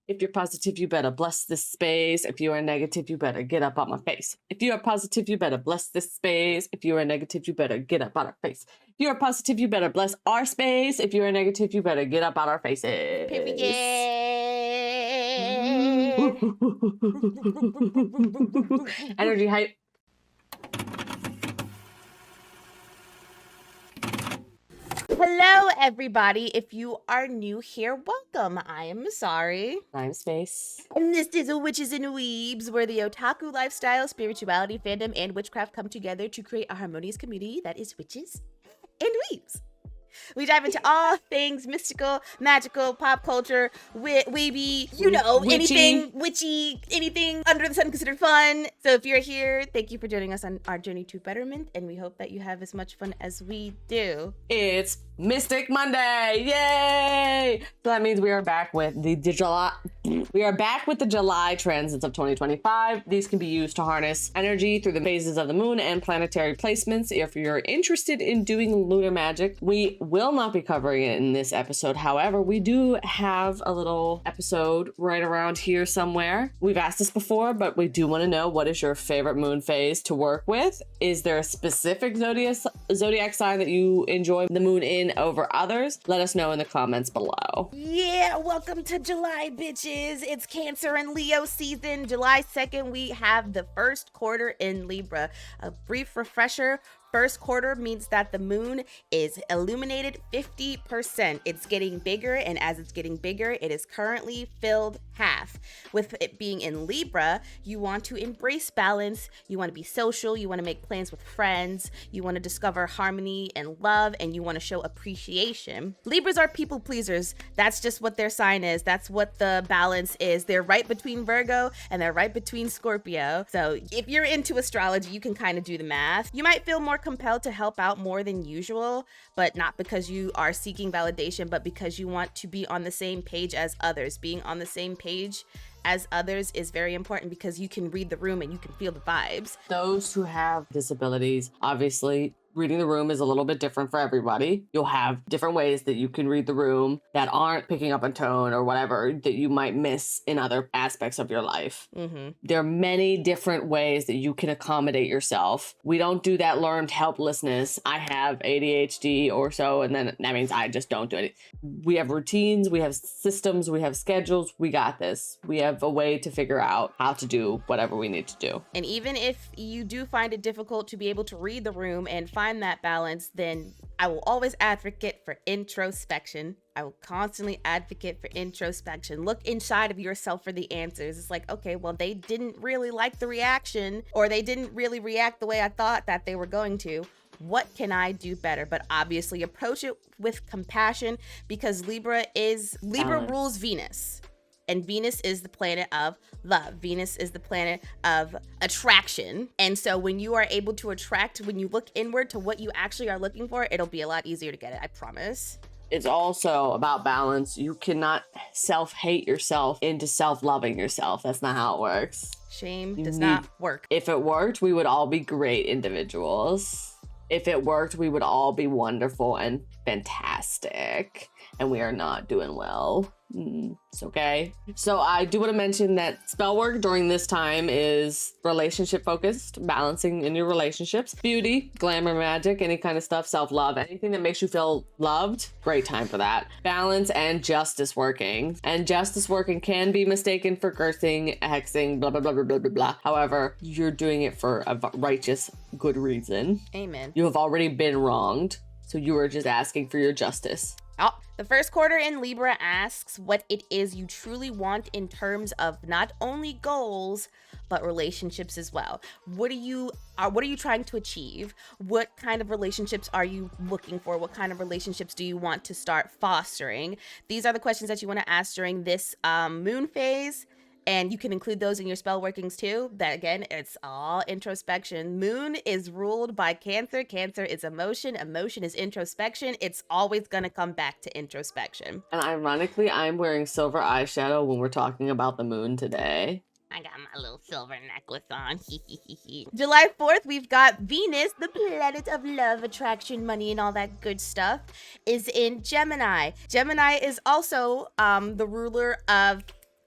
If you're positive, you better bless this space. If you are negative, you better get up on my face. If you are positive, you better bless this space. If you are negative, you better get up on our face. If you are positive, you better bless our space. If you are negative, you better get up on our faces. Period. Energy hype. Hello, everybody. If you are new here, welcome. I am Masari. I'm Space. And this is Witches and Weebs, where the otaku lifestyle, spirituality, fandom, and witchcraft come together to create a harmonious community that is witches and weebs. We dive into all things mystical, magical, pop culture, weeby, Witchy. anything witchy, anything under the sun considered fun. So if you're here, thank you for joining us on our journey to betterment, and we hope that you have as much fun as we do. It's Mystic Monday! Yay! So that means we are back with the July. We are back with the July transits of 2025. These can be used to harness energy through the phases of the moon and planetary placements. If you're interested in doing lunar magic, we will not be covering it in this episode. However, we do have a little episode right around here somewhere. We've asked this before, but we do want to know, what is your favorite moon phase to work with? Is there a specific zodiac sign that you enjoy the moon in over others? Let us know in the comments below. Yeah, welcome to July, bitches. It's Cancer and Leo season. July 2nd, we have the first quarter in Libra. A brief refresher. First quarter means that the moon is illuminated 50%. It's getting bigger, and as it's getting bigger, it is currently filled half. With it being in Libra, you want to embrace balance, you want to be social, you want to make plans with friends, you want to discover harmony and love, and you want to show appreciation. Libras are people pleasers. That's just what their sign is. That's what the balance is. They're right between Virgo and they're right between Scorpio. So if you're into astrology, you can kind of do the math. You might feel more compelled to help out more than usual, but not because you are seeking validation, but because you want to be on the same page as others. Being on the same page as others is very important because you can read the room and you can feel the vibes. Those who have disabilities, obviously, reading the room is a little bit different for everybody. You'll have different ways that you can read the room that aren't picking up a tone or whatever that you might miss in other aspects of your life. Mm-hmm. There are many different ways that you can accommodate yourself. We don't do that learned helplessness. I have ADHD or so, and then that means I just don't do it. We have routines, we have systems, we have schedules. We got this. We have a way to figure out how to do whatever we need to do. And even if you do find it difficult to be able to read the room and find that balance, then I will always advocate for introspection. I will constantly advocate for introspection. Look inside of yourself for the answers. It's like, okay, well, they didn't really like the reaction, or they didn't really react the way I thought that they were going to. What can I do better? But obviously approach it with compassion, because Libra rules Venus. And Venus is the planet of love. Venus is the planet of attraction. And so when you are able to attract, when you look inward to what you actually are looking for, it'll be a lot easier to get it, I promise. It's also about balance. You cannot self-hate yourself into self-loving yourself. That's not how it works. Shame does not work. If it worked, we would all be great individuals. If it worked, we would all be wonderful and fantastic. And we are not doing well. It's okay. So I do want to mention that spell work during this time is relationship focused, balancing in your relationships, beauty, glamour, magic, any kind of stuff, self-love, anything that makes you feel loved. Great time for that. Balance and justice working. And justice working can be mistaken for cursing, hexing, blah, blah, blah, blah, blah, blah, blah. However, you're doing it for a righteous, good reason. Amen. You have already been wronged, so you are just asking for your justice. Oh, the first quarter in Libra asks what it is you truly want in terms of not only goals, but relationships as well. What are you trying to achieve? What kind of relationships are you looking for? What kind of relationships do you want to start fostering? These are the questions that you want to ask during this moon phase. And you can include those in your spell workings too. That again, it's all introspection. Moon is ruled by Cancer. Cancer is emotion. Emotion is introspection. It's always going to come back to introspection. And ironically, I'm wearing silver eyeshadow when we're talking about the moon today. I got my little silver necklace on. July 4th, we've got Venus, the planet of love, attraction, money, and all that good stuff, is in Gemini. Gemini is also the ruler of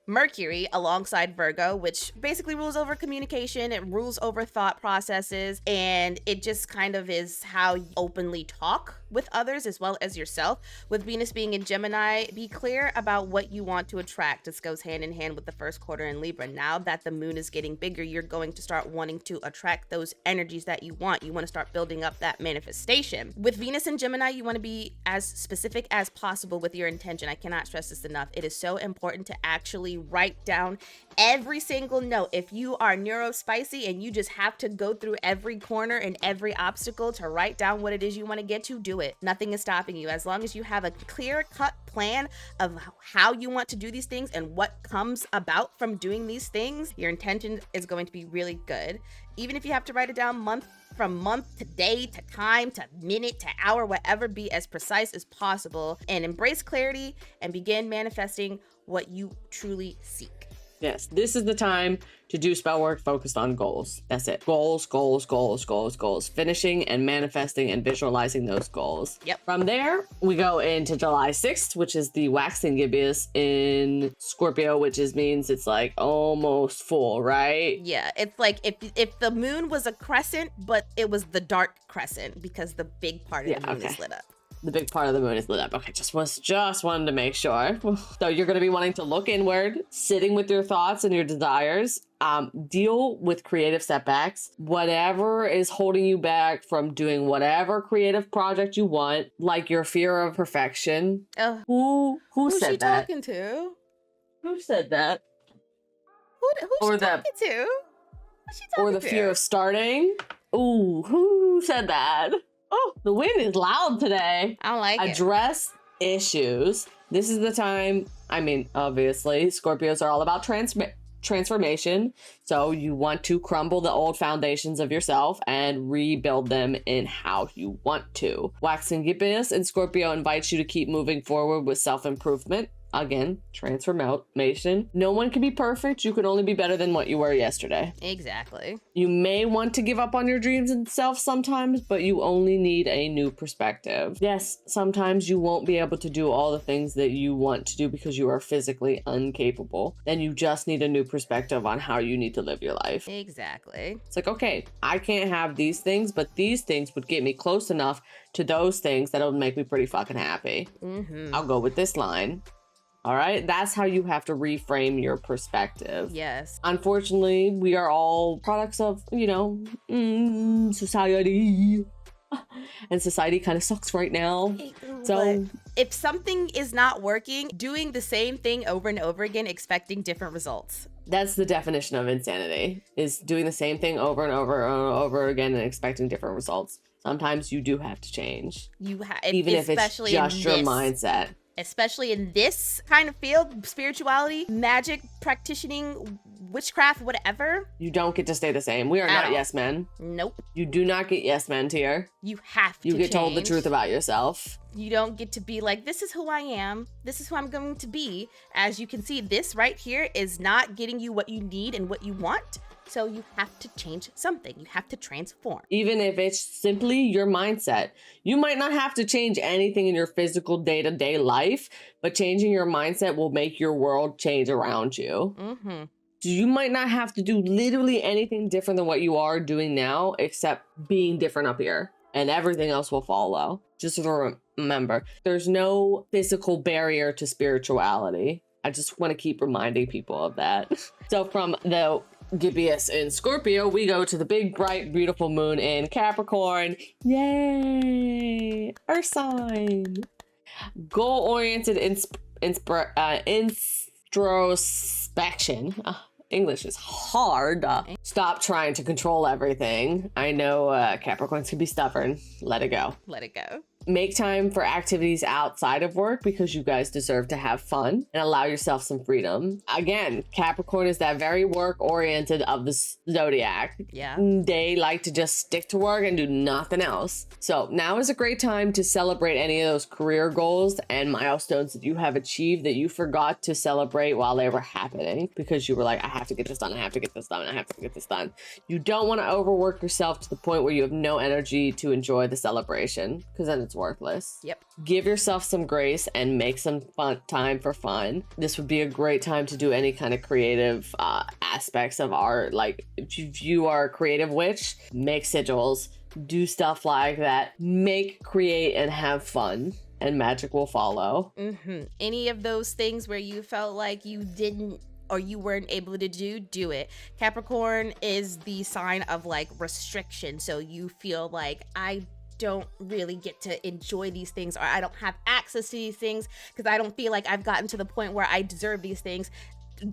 Mercury alongside Virgo, which basically rules over communication, it rules over thought processes, and it just kind of is how you openly talk with others as well as yourself. With Venus being in Gemini, be clear about what you want to attract. This goes hand in hand with the first quarter in Libra. Now that the moon is getting bigger, you're going to start wanting to attract those energies that you want. You want to start building up that manifestation. With Venus in Gemini, you want to be as specific as possible with your intention. I cannot stress this enough. It is so important to actually write down every single note. If you are neurospicy and you just have to go through every corner and every obstacle to write down what it is you want to get to, do it. Nothing is stopping you. As long as you have a clear-cut plan of how you want to do these things and what comes about from doing these things, your intention is going to be really good. Even if you have to write it down from month to day to time to minute to hour, whatever, be as precise as possible and embrace clarity and begin manifesting what you truly seek. Yes, this is the time to do spell work focused on goals. That's it. Goals, goals, goals, goals, goals. Finishing and manifesting and visualizing those goals. Yep. From there, we go into July 6th, which is the waxing gibbous in Scorpio, which means it's like almost full, right? Yeah, it's like if the moon was a crescent, but it was the dark crescent because the big part of the moon is lit up. The big part of the moon is lit up. Okay, just wanted to make sure. So you're going to be wanting to look inward, sitting with your thoughts and your desires, deal with creative setbacks, whatever is holding you back from doing whatever creative project you want, like your fear of perfection. Who said that? Who's she talking to? Who said that? Who's she talking to? Who's she talking or the to? fear of starting. Ooh, who said that? Oh, the wind is loud today. I don't like it. Address issues. This is the time. I mean, obviously, Scorpios are all about transformation. So you want to crumble the old foundations of yourself and rebuild them in how you want to. Waxing gibbous in Scorpio invites you to keep moving forward with self-improvement. Again, transformation. No one can be perfect. You can only be better than what you were yesterday. Exactly. You may want to give up on your dreams and self sometimes, but you only need a new perspective. Yes, sometimes you won't be able to do all the things that you want to do because you are physically incapable. Then you just need a new perspective on how you need to live your life. Exactly. It's like, okay, I can't have these things, but these things would get me close enough to those things that would make me pretty fucking happy. I'll go with this line. All right, that's how you have to reframe your perspective. Yes. Unfortunately, we are all products of, society. And society kind of sucks right now. So if something is not working, doing the same thing over and over again, expecting different results. That's the definition of insanity, is doing the same thing over and over and over again and expecting different results. Sometimes you do have to change. Even if it's just your mindset. Especially in this kind of field, spirituality, magic, practicing, witchcraft, whatever. You don't get to stay the same. We are not yes men. Nope. You do not get yes men here. You have to You get change. told the truth about yourself. You don't get to be like, this is who I am. This is who I'm going to be. As you can see, this right here is not getting you what you need and what you want. So you have to change something. You have to transform. Even if it's simply your mindset. You might not have to change anything in your physical day-to-day life, but changing your mindset will make your world change around you. So you might not have to do literally anything different than what you are doing now, except being different up here. And everything else will follow. Just remember, there's no physical barrier to spirituality. I just want to keep reminding people of that. So from the gibbous in Scorpio, we go to the big, bright, beautiful moon in Capricorn. Yay! Earth sign. Goal-oriented introspection. English is hard. Stop trying to control everything. I know Capricorns can be stubborn. Let it go. Let it go. Make time for activities outside of work because you guys deserve to have fun and allow yourself some freedom. Again, Capricorn is that very work-oriented of the zodiac. Yeah. They like to just stick to work and do nothing else. So now is a great time to celebrate any of those career goals and milestones that you have achieved that you forgot to celebrate while they were happening because you were like, I have to get this done. I have to get this done. I have to get this done. You don't want to overwork yourself to the point where you have no energy to enjoy the celebration because then it's it's worthless. Yep. Give yourself some grace and make some fun time for fun. This would be a great time to do any kind of creative aspects of art. Like if you are a creative witch, make sigils, do stuff like that. Make, create, and have fun. And magic will follow. Any of those things where you felt like you didn't or you weren't able to do it. Capricorn is the sign of like restriction. So you feel like I don't really get to enjoy these things, or I don't have access to these things because I don't feel like I've gotten to the point where I deserve these things.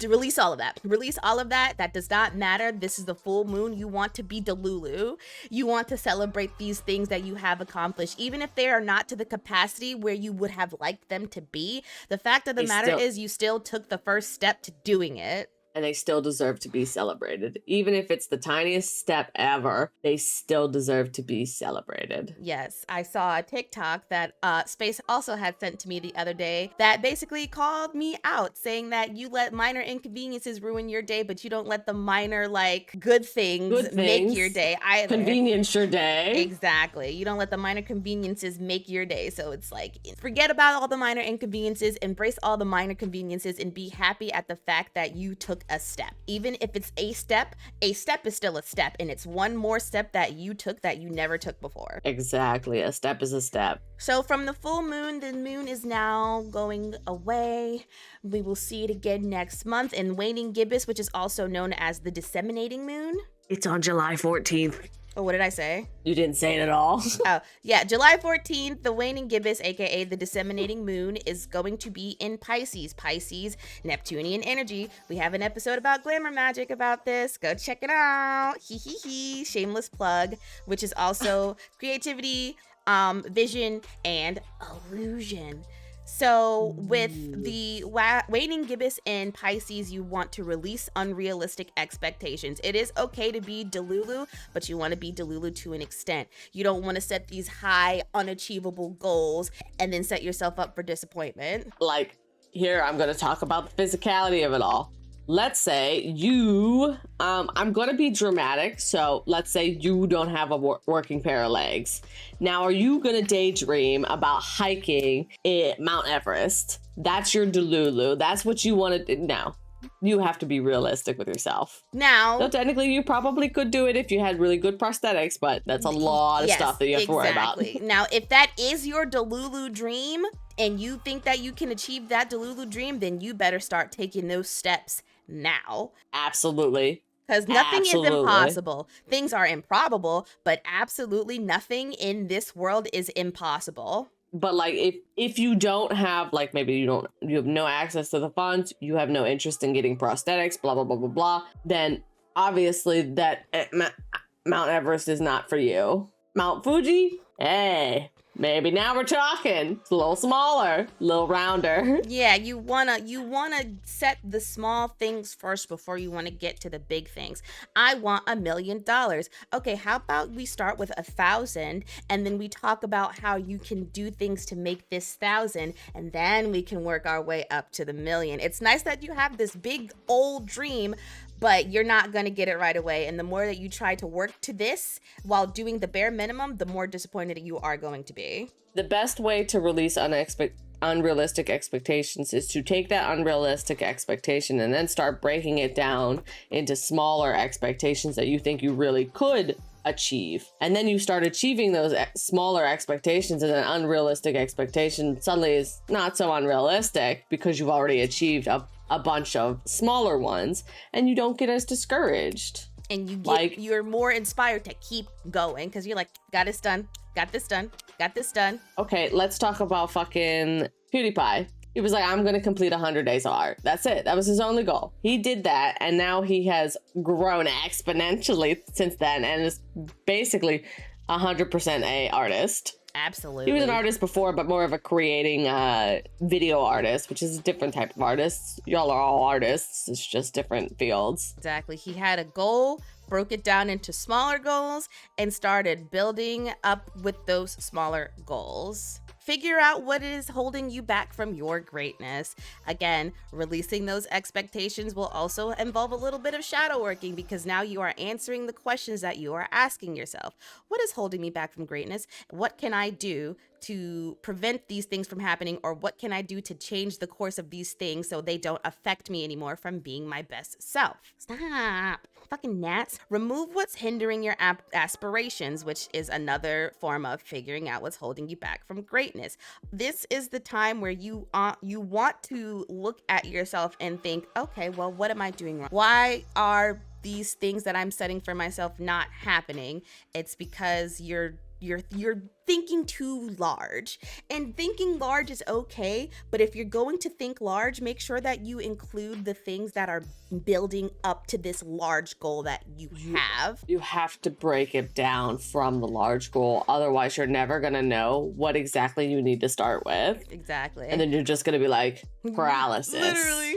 To release all of that. Release all of that. That does not matter. This is the full moon. You want to be Delulu. You want to celebrate these things that you have accomplished, even if they are not to the capacity where you would have liked them to be. The fact of the matter is you still took the first step to doing it. And they still deserve to be celebrated. Even if it's the tiniest step ever, they still deserve to be celebrated. Yes, I saw a TikTok that Space also had sent to me the other day that basically called me out, saying that you let minor inconveniences ruin your day, but you don't let the minor, like, good things make your day either. Convenience your day. Exactly. You don't let the minor conveniences make your day. So it's like, forget about all the minor inconveniences, embrace all the minor conveniences, and be happy at the fact that you took a step. Even if it's a step is still a step, and it's one more step that you took that you never took before. Exactly. A step is a step. So from the full moon, the moon is now going away. We will see it again next month in Waning Gibbous, which is also known as the Disseminating moon. It's on July 14th. Oh, what did I say? You didn't say it at all. Oh, yeah. July 14th, the Waning Gibbous, aka the Disseminating moon, is going to be in Pisces. Pisces, Neptunian energy. We have an episode about glamour magic about this. Go check it out. Hee hee hee. Shameless plug, which is also creativity, vision, and illusion. So with the Waning Gibbous in Pisces, you want to release unrealistic expectations. It is okay to be Delulu, but you want to be Delulu to an extent. You don't want to set these high, unachievable goals and then set yourself up for disappointment. Like, here, I'm going to talk about the physicality of it all. Let's say you, I'm going to be dramatic. So let's say you don't have a working pair of legs. Now, are you going to daydream about hiking Mount Everest? That's your Delulu. That's what you want to do. No, you have to be realistic with yourself. Now, so technically, you probably could do it if you had really good prosthetics, but that's a lot of stuff that you have to worry about. Now, if that is your Delulu dream and you think that you can achieve that Delulu dream, then you better start taking those steps now. Absolutely. Because nothing is impossible. Things are improbable, but absolutely nothing in this world is impossible. But like if you don't have, like, maybe you have no access to the funds, you have no interest in getting prosthetics, blah blah blah blah blah, then obviously that Mount Everest is not for you. Mount Fuji, hey, maybe now we're talking. It's a little smaller, a little rounder. Yeah, you wanna set the small things first before you wanna get to the big things. I want $1 million. Okay, how about we start with 1,000 and then we talk about how you can do things to make this 1,000, and then we can work our way up to the million. It's nice that you have this big old dream, but you're not going to get it right away. And the more that you try to work to this while doing the bare minimum, the more disappointed you are going to be. The best way to release unrealistic expectations is to take that unrealistic expectation and then start breaking it down into smaller expectations that you think you really could achieve. And then you start achieving those smaller expectations, and an unrealistic expectation suddenly is not so unrealistic because you've already achieved a bunch of smaller ones, and you don't get as discouraged. And you're more inspired to keep going because you're like, got this done, got this done, got this done. Okay, let's talk about fucking PewDiePie. He was like, I'm going to complete 100 days of art. That's it. That was his only goal. He did that, and now he has grown exponentially since then and is basically 100% a artist. Absolutely. He was an artist before, but more of a creating video artist, which is a different type of artist. Y'all are all artists. It's just different fields. Exactly. He had a goal, broke it down into smaller goals, and started building up with those smaller goals. figure out what is holding you back from your greatness. Again, releasing those expectations will also involve a little bit of shadow working, because now you are answering the questions that you are asking yourself. What is holding me back from greatness? What can I do to prevent these things from happening? Or what can I do to change the course of these things so they don't affect me anymore from being my best self? Stop. Fucking gnats. Remove what's hindering your aspirations, which is another form of figuring out what's holding you back from greatness. This is the time where you want to look at yourself and think, okay, well, what am I doing wrong? Why are these things that I'm setting for myself not happening? It's because you're thinking too large, and thinking large is okay, but if you're going to think large, make sure that you include the things that are building up to this large goal that you have. You have to break it down from the large goal, otherwise you're never gonna know what exactly you need to start with. Exactly. And then you're just gonna be like paralysis. Literally.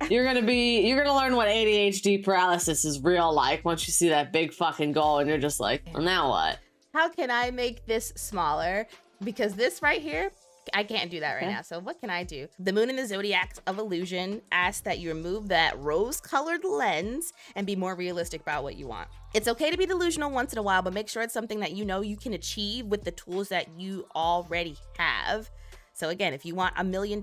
You're gonna learn what ADHD paralysis is real like once you see that big fucking goal, and you're just like, well, now what? How can I make this smaller? Because this right here, I can't do that right now. So what can I do? The moon in the zodiac of illusion asks that you remove that rose-colored lens and be more realistic about what you want. It's okay to be delusional once in a while, but make sure it's something that you know you can achieve with the tools that you already have. So again, if you want $1 million,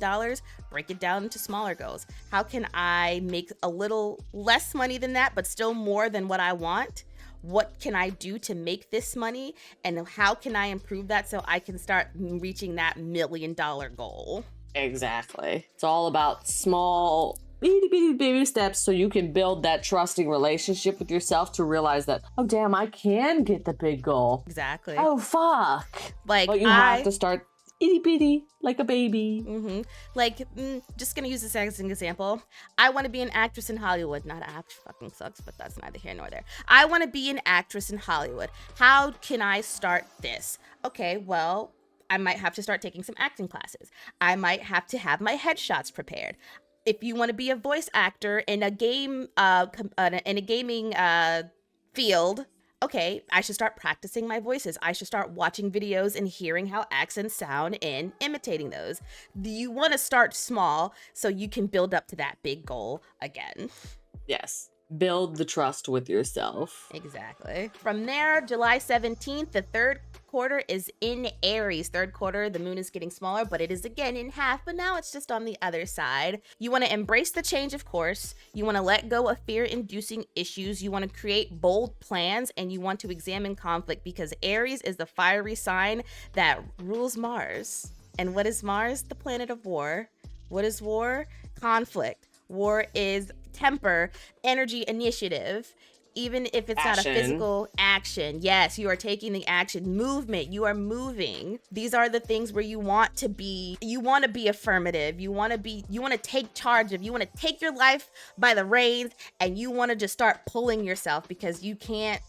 break it down into smaller goals. How can I make a little less money than that, but still more than what I want? What can I do to make this money? And how can I improve that so I can start reaching that $1 million goal? Exactly. It's all about small, baby steps so you can build that trusting relationship with yourself to realize that, oh, damn, I can get the big goal. Exactly. Oh, fuck. Like, but you have to start itty bitty like a baby. Just gonna use this as an example. I want to be an actress in Hollywood. Not act fucking sucks, but that's neither here nor there. I want to be an actress in Hollywood. How can I start this? Okay, well, I might have to start taking some acting classes. I might have to have my headshots prepared. If you want to be a voice actor in a game, in a gaming field, okay, I should start practicing my voices. I should start watching videos and hearing how accents sound and imitating those. You want to start small so you can build up to that big goal again. Yes. Build the trust with yourself. Exactly. From there, July 17th, the third quarter is in Aries. Third quarter, the moon is getting smaller, but it is again in half, but now it's just on the other side. You want to embrace the change, of course. You want to let go of fear-inducing issues. You want to create bold plans, and you want to examine conflict, because Aries is the fiery sign that rules Mars. And what is Mars? The planet of war. What is war? Conflict. War is temper, energy, initiative. Even if it's not a physical action. Yes, you are taking the action. Movement, you are moving. These are the things where you want to be affirmative. You want to take charge of, you want to take your life by the reins, and you want to just start pulling yourself, because you can't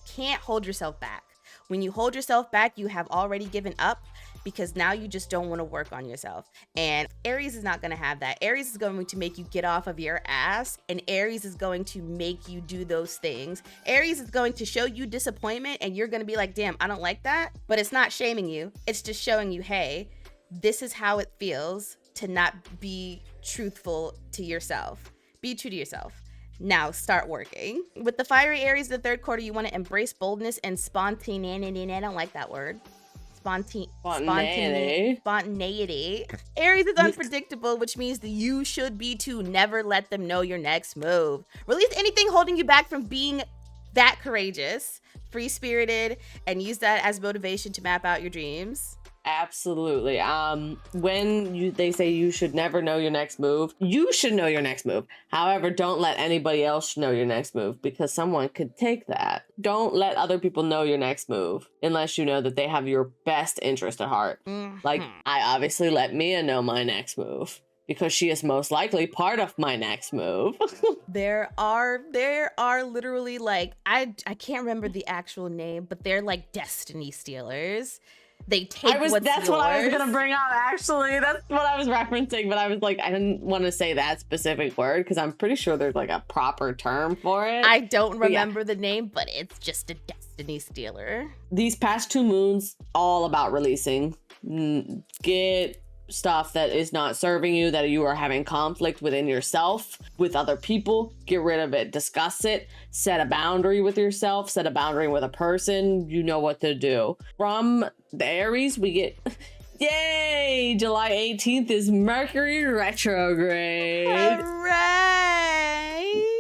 hold yourself back. When you hold yourself back, you have already given up, because now you just don't want to work on yourself. And Aries is not going to have that. Aries is going to make you get off of your ass, and Aries is going to make you do those things. Aries is going to show you disappointment, and you're going to be like, damn, I don't like that. But it's not shaming you. It's just showing you, hey, this is how it feels to not be truthful to yourself. Be true to yourself. Now start working. With the fiery Aries, the third quarter, you want to embrace boldness and spontaneity. I don't like that word. Spontaneity. Aries is unpredictable, which means that you should be too. Never let them know your next move. Release anything holding you back from being that courageous, free-spirited, and use that as motivation to map out your dreams. Absolutely. When they say you should never know your next move, you should know your next move. However, don't let anybody else know your next move, because someone could take that. Don't let other people know your next move unless you know that they have your best interest at heart. Like, I obviously let Mia know my next move, because she is most likely part of my next move. There are literally, like, I can't remember the actual name, but they're like destiny stealers. They take what's yours. That's what I was gonna bring up, actually. That's what I was referencing, but I was like, I didn't want to say that specific word, because I'm pretty sure there's like a proper term for it. I don't remember the name, but it's just a destiny stealer. These past 2 moons, all about releasing. Get stuff that is not serving you, that you are having conflict within yourself, with other people. Get rid of it. Discuss it. Set a boundary with yourself. Set a boundary with a person. You know what to do. From the Aries, we get... Yay! July 18th is Mercury retrograde. Hooray!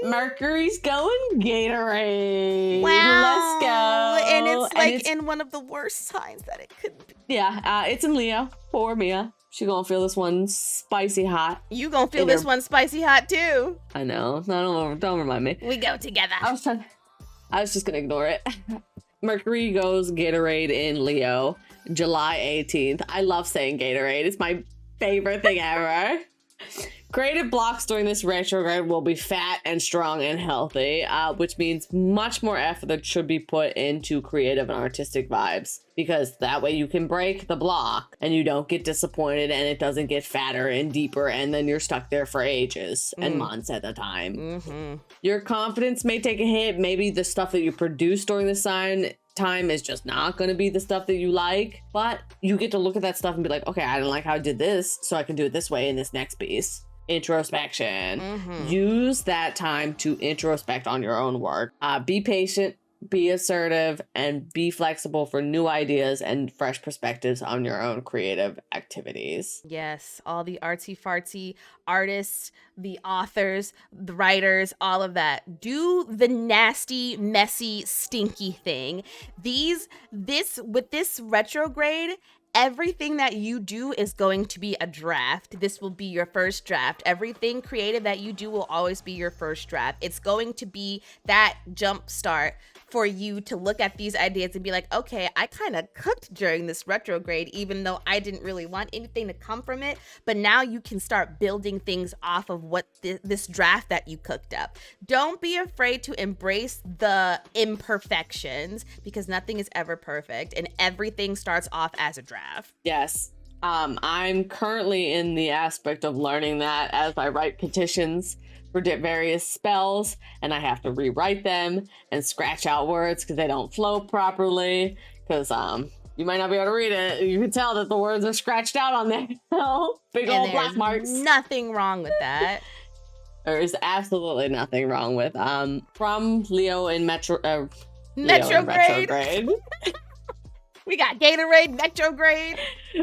Mercury's going Gatorade. Wow. Let's go. And it's like in one of the worst signs that it could be. Yeah, it's in Leo. Poor Mia. She gonna feel this one spicy hot. You gonna feel this one spicy hot too. I know. Don't remind me. We go together. I was just gonna ignore it. Mercury goes Gatorade in Leo, July 18th. I love saying Gatorade. It's my favorite thing ever. Creative blocks during this retrograde will be fat and strong and healthy, which means much more effort should be put into creative and artistic vibes, because that way you can break the block and you don't get disappointed and it doesn't get fatter and deeper and then you're stuck there for ages and months at a time. Your confidence may take a hit. Maybe the stuff that you produce during this time is just not going to be the stuff that you like, but you get to look at that stuff and be like, okay, I don't like how I did this, so I can do it this way in this next piece. Introspection. Use that time to introspect on your own work. Be patient, be assertive, and be flexible for new ideas and fresh perspectives on your own creative activities. Yes, all the artsy fartsy artists, the authors, the writers, all of that. Do the nasty, messy, stinky thing. With this retrograde, everything that you do is going to be a draft. This will be your first draft. Everything creative that you do will always be your first draft. It's going to be that jump start for you to look at these ideas and be like, okay, I kind of cooked during this retrograde, even though I didn't really want anything to come from it. But now you can start building things off of what this draft that you cooked up. Don't be afraid to embrace the imperfections, because nothing is ever perfect and everything starts off as a draft. Yes. I'm currently in the aspect of learning that as I write petitions for various spells, and I have to rewrite them and scratch out words because they don't flow properly, because you might not be able to read it. You can tell that the words are scratched out on there. Big old black marks. Nothing wrong with that. There is absolutely nothing wrong with from Leo in retrograde. We got Gatorade, Retrograde.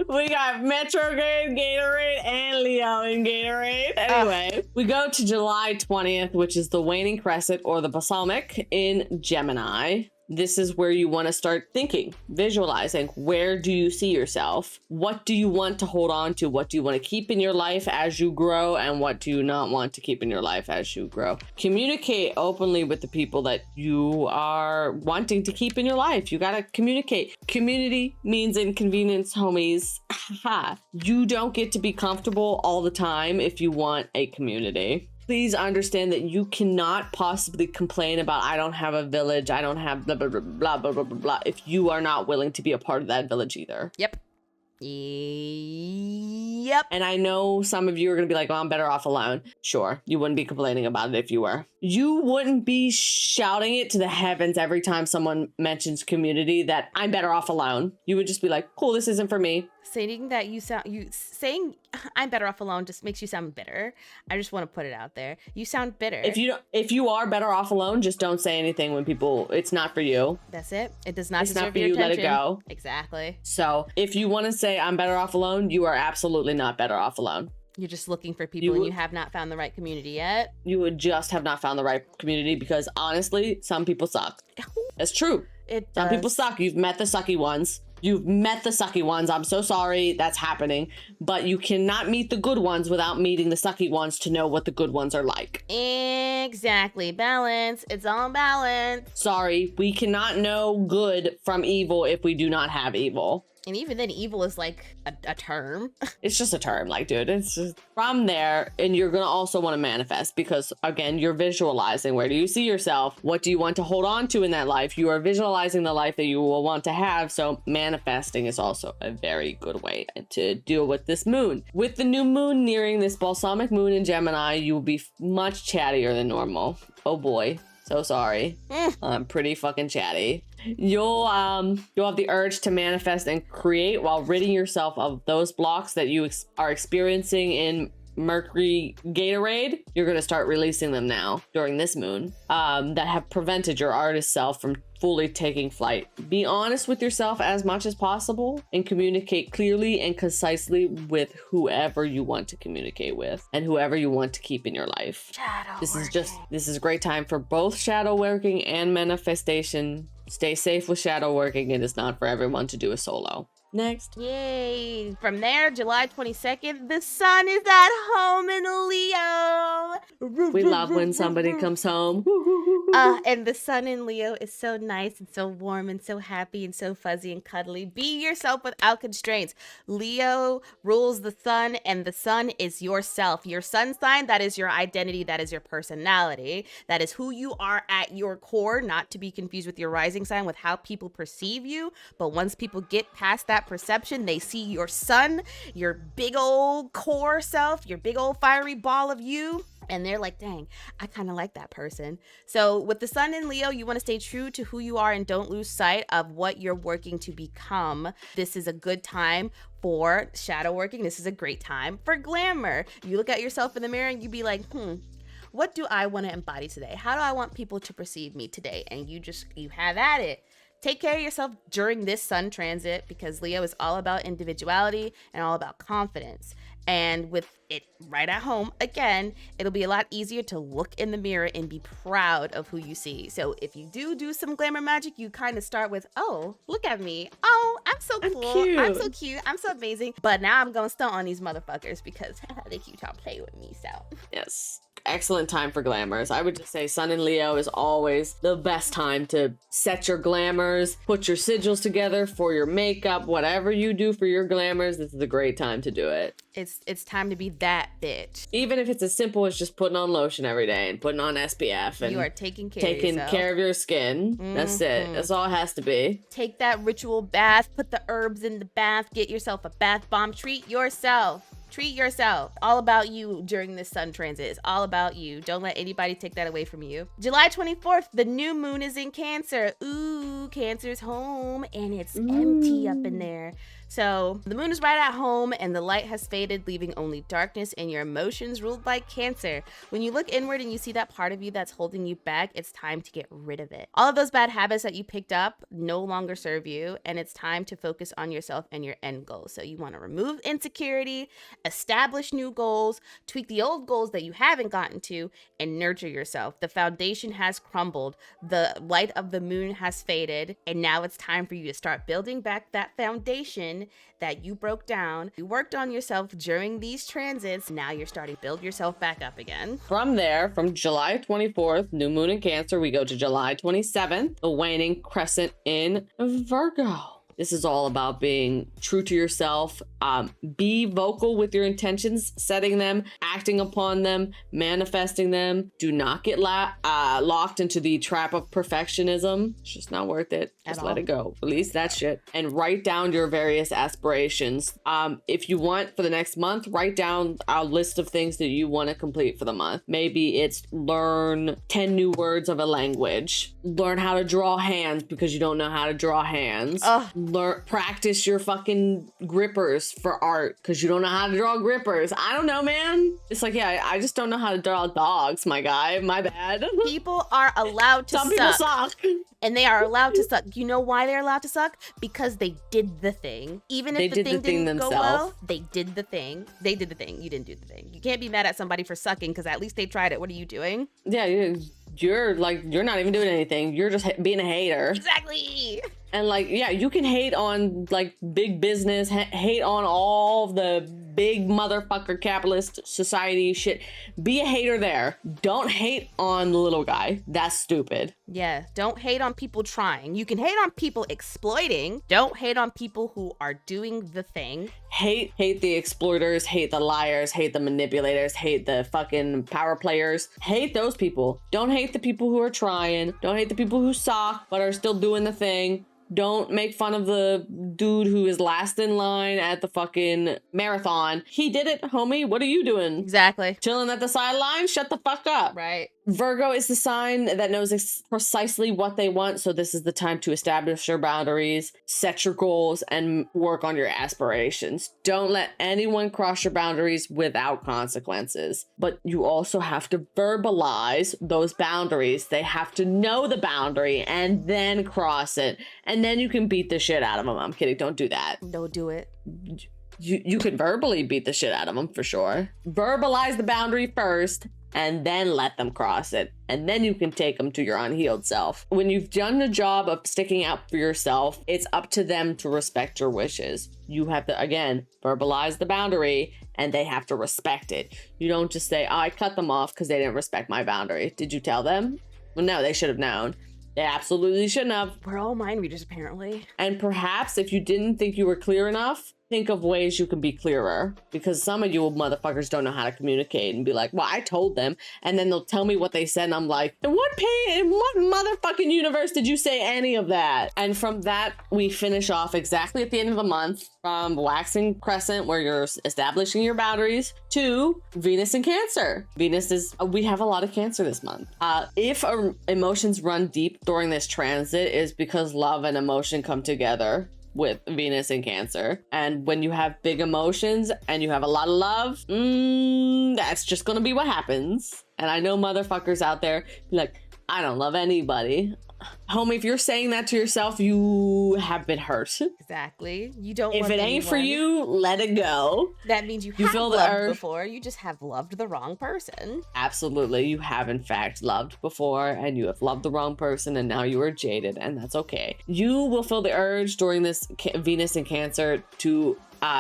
We got Retrograde, Gatorade, and Leo in Gatorade. Anyway, we go to July 20th, which is the Waning Crescent or the Balsamic in Gemini. This is where you want to start thinking, visualizing. Where do you see yourself? What do you want to hold on to? What do you want to keep in your life as you grow? And what do you not want to keep in your life as you grow? Communicate openly with the people that you are wanting to keep in your life. You got to communicate. Community means inconvenience, homies. You don't get to be comfortable all the time if you want a community. Please understand that you cannot possibly complain about, I don't have a village, I don't have blah, blah, blah, blah, blah, blah, blah, blah, if you are not willing to be a part of that village either. Yep. And I know some of you are going to be like, oh, I'm better off alone. Sure, you wouldn't be complaining about it if you were. You wouldn't be shouting it to the heavens every time someone mentions community that I'm better off alone. You would just be like, cool, this isn't for me. Saying that saying I'm better off alone just makes you sound bitter. I just want to put it out there. You sound bitter. If you are better off alone, just don't say anything when it's not for you. That's it. It does not It's deserve not for your you. attention. Let it go. Exactly. So if you want to say I'm better off alone, you are absolutely not better off alone. You're just looking for people and you have not found the right community yet. You would just have not found the right community, because honestly, some people suck. That's true. Some people suck. You've met the sucky ones. I'm so sorry that's happening. But you cannot meet the good ones without meeting the sucky ones to know what the good ones are like. Exactly. Balance. It's all balance. Sorry, we cannot know good from evil if we do not have evil. And even then, evil is like a term. It's just a term, like, dude, it's just from there. And you're going to also want to manifest, because again, you're visualizing. Where do you see yourself? What do you want to hold on to in that life? You are visualizing the life that you will want to have. So manifesting is also a very good way to deal with this moon. With the new moon nearing this balsamic moon in Gemini, you will be much chattier than normal. Oh boy. So sorry. I'm pretty fucking chatty. You'll have the urge to manifest and create while ridding yourself of those blocks that you are experiencing in Mercury Gatorade. You're going to start releasing them now during this moon that have prevented your artist self from fully taking flight. Be honest with yourself as much as possible and communicate clearly and concisely with whoever you want to communicate with and whoever you want to keep in your life. This is a great time for both shadow working and manifestation. Stay safe with shadow working. It is not for everyone to do a solo. Next. Yay. From there, July 22nd, the sun is at home in Leo. We love when somebody comes home. And the sun in Leo is so nice and so warm and so happy and so fuzzy and cuddly. Be yourself without constraints. Leo rules the sun, and the sun is yourself. Your sun sign, that is your identity. That is your personality. That is who you are at your core, not to be confused with your rising sign, with how people perceive you. But once people get past that perception, they see your sun, your big old core self, your big old fiery ball of you, and they're like, dang, I kind of like that person. So with the sun in Leo, you want to stay true to who you are and don't lose sight of what you're working to become. This is a good time for shadow working. This is a great time for glamour. You look at yourself in the mirror and you be like, what do I want to embody today? How do I want people to perceive me today? And you have at it. Take care of yourself during this sun transit, because Leo is all about individuality and all about confidence. And with it right at home, again, it'll be a lot easier to look in the mirror and be proud of who you see. So if you do some glamour magic, you kind of start with, oh, look at me. Oh, I'm so cool. I'm so cute. I'm so amazing. But now I'm going to stunt on these motherfuckers because they keep trying to play with me. So yes. Excellent time for glamours. I would just say Sun in Leo is always the best time to set your glamours, put your sigils together for your makeup, whatever you do for your glamours. This is a great time to do it. It's time to be that bitch. Even if it's as simple as just putting on lotion every day and putting on SPF and you are taking care of your skin. Mm-hmm. That's it. That's all it has to be. Take that ritual bath, put the herbs in the bath, get yourself a bath bomb, treat yourself. Treat yourself. All about you during this sun transit. It's all about you. Don't let anybody take that away from you. July 24th, the new moon is in Cancer. Ooh, Cancer's home and it's empty up in there. So the moon is right at home and the light has faded, leaving only darkness and your emotions ruled by Cancer. When you look inward and you see that part of you that's holding you back, it's time to get rid of it. All of those bad habits that you picked up no longer serve you, and it's time to focus on yourself and your end goals. So you want to remove insecurity, establish new goals, tweak the old goals that you haven't gotten to, and nurture yourself. The foundation has crumbled. The light of the moon has faded, and now it's time for you to start building back that foundation that you broke down. You worked on yourself during these transits. Now you're starting to build yourself back up again. From there, from July 24th, new moon in Cancer, we go to July 27th, the waning crescent in Virgo. This is all about being true to yourself. Be vocal with your intentions, setting them, acting upon them, manifesting them. Do not get locked into the trap of perfectionism. It's just not worth it. Just let it go. Release that shit and write down your various aspirations. If you want for the next month, write down a list of things that you want to complete for the month. Maybe it's learn 10 new words of a language. Learn how to draw hands because you don't know how to draw hands. Practice your fucking grippers for art because you don't know how to draw grippers. I don't know, man. It's like, yeah, I just don't know how to draw dogs, my guy. My bad. People are allowed to suck. Some people suck. And they are allowed to suck. You know why they're allowed to suck? Because they did the thing. Even if the thing didn't go well, they did the thing. They did the thing. You didn't do the thing. You can't be mad at somebody for sucking because at least they tried it. What are you doing? Yeah, you're not even doing anything. You're just being a hater. Exactly. And like, yeah, you can hate on like big business, hate on all the big motherfucker capitalist society shit. Be a hater there. Don't hate on the little guy. That's stupid. Yeah, don't hate on people trying. You can hate on people exploiting. Don't hate on people who are doing the thing. Hate the exploiters, hate the liars, hate the manipulators, hate the fucking power players. Hate those people. Don't hate the people who are trying. Don't hate the people who suck but are still doing the thing. Don't make fun of the dude who is last in line at the fucking marathon. He did it, homie. What are you doing? Exactly. Chilling at the sideline? Shut the fuck up. Right. Virgo is the sign that knows precisely what they want. So this is the time to establish your boundaries, set your goals, and work on your aspirations. Don't let anyone cross your boundaries without consequences. But you also have to verbalize those boundaries. They have to know the boundary and then cross it. And then you can beat the shit out of them. I'm kidding. Don't do that. Don't do it. You can verbally beat the shit out of them for sure. Verbalize the boundary first and then let them cross it. And then you can take them to your unhealed self. When you've done the job of sticking out for yourself, it's up to them to respect your wishes. You have to, again, verbalize the boundary and they have to respect it. You don't just say, oh, I cut them off because they didn't respect my boundary. Did you tell them? Well, no, they should have known. They absolutely shouldn't have. We're all mind readers, apparently. And perhaps if you didn't think you were clear enough, think of ways you can be clearer, because some of you motherfuckers don't know how to communicate and be like, well, I told them, and then they'll tell me what they said and I'm like, in what motherfucking universe did you say any of that? And from that, we finish off exactly at the end of the month, from waxing Crescent, where you're establishing your boundaries, to Venus in Cancer. Venus is, we have a lot of Cancer this month. If emotions run deep during this transit, is because love and emotion come together with Venus in Cancer. And when you have big emotions and you have a lot of love, that's just gonna be what happens. And I know motherfuckers out there be like, I don't love anybody. Homie, if you're saying that to yourself, you have been hurt. Exactly. You don't. If it ain't for you, let it go. That means you have feel the loved urge before. You just have loved the wrong person. Absolutely. You have, in fact, loved before, and you have loved the wrong person, and now you are jaded, and that's okay. You will feel the urge during this Venus in Cancer to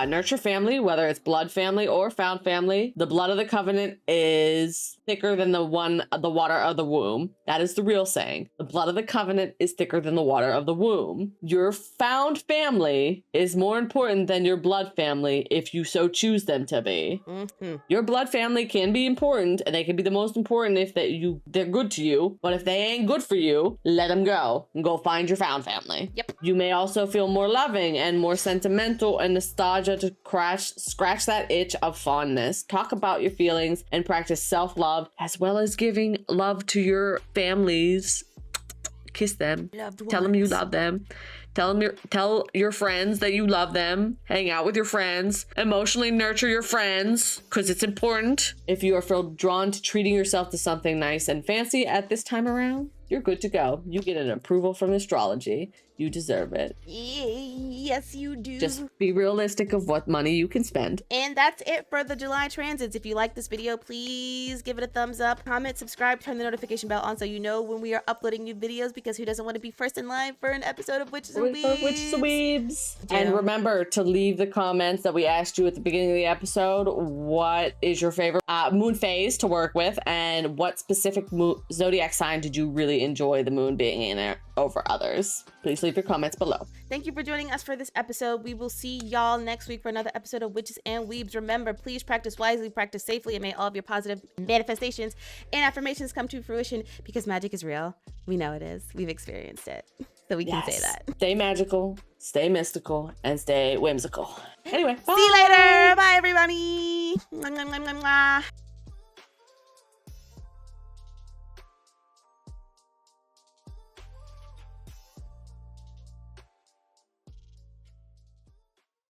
nurture family, whether it's blood family or found family. The blood of the covenant is thicker than the water of the womb. That is the real saying. The blood of the covenant is thicker than the water of the womb. Your found family is more important than your blood family if you so choose them to be. Mm-hmm. Your blood family can be important, and they can be the most important if they're good to you. But if they ain't good for you, let them go and go find your found family. Yep. You may also feel more loving and more sentimental and nostalgia to scratch that itch of fondness. Talk about your feelings and practice self-love, as well as giving love to your families. Kiss them. Tell them you love them. Tell your friends that you love them. Hang out with your friends. Emotionally nurture your friends, because it's important. If you are feel drawn to treating yourself to something nice and fancy at this time around, you're good to go. You get an approval from astrology. You deserve it. Yes, you do. Just be realistic of what money you can spend. And that's it for the July transits. If you like this video, please give it a thumbs up, comment, subscribe, turn the notification bell on so you know when we are uploading new videos, because who doesn't want to be first in line for an episode of Witches and Weebs? Witches and Weebs. And remember to leave the comments that we asked you at the beginning of the episode. What is your favorite moon phase to work with, and what specific zodiac sign did you really enjoy the moon being in it over others? Please leave your comments below. Thank you for joining us for this episode. We will see y'all next week for another episode of Witches and Weebs. Remember, please practice wisely, practice safely, and may all of your positive manifestations and affirmations come to fruition, because magic is real. We know it is. We've experienced it. So we can say that. Stay magical, stay mystical, and stay whimsical. Anyway, bye. See you later. Bye, everybody. Mwah, mwah, mwah, mwah.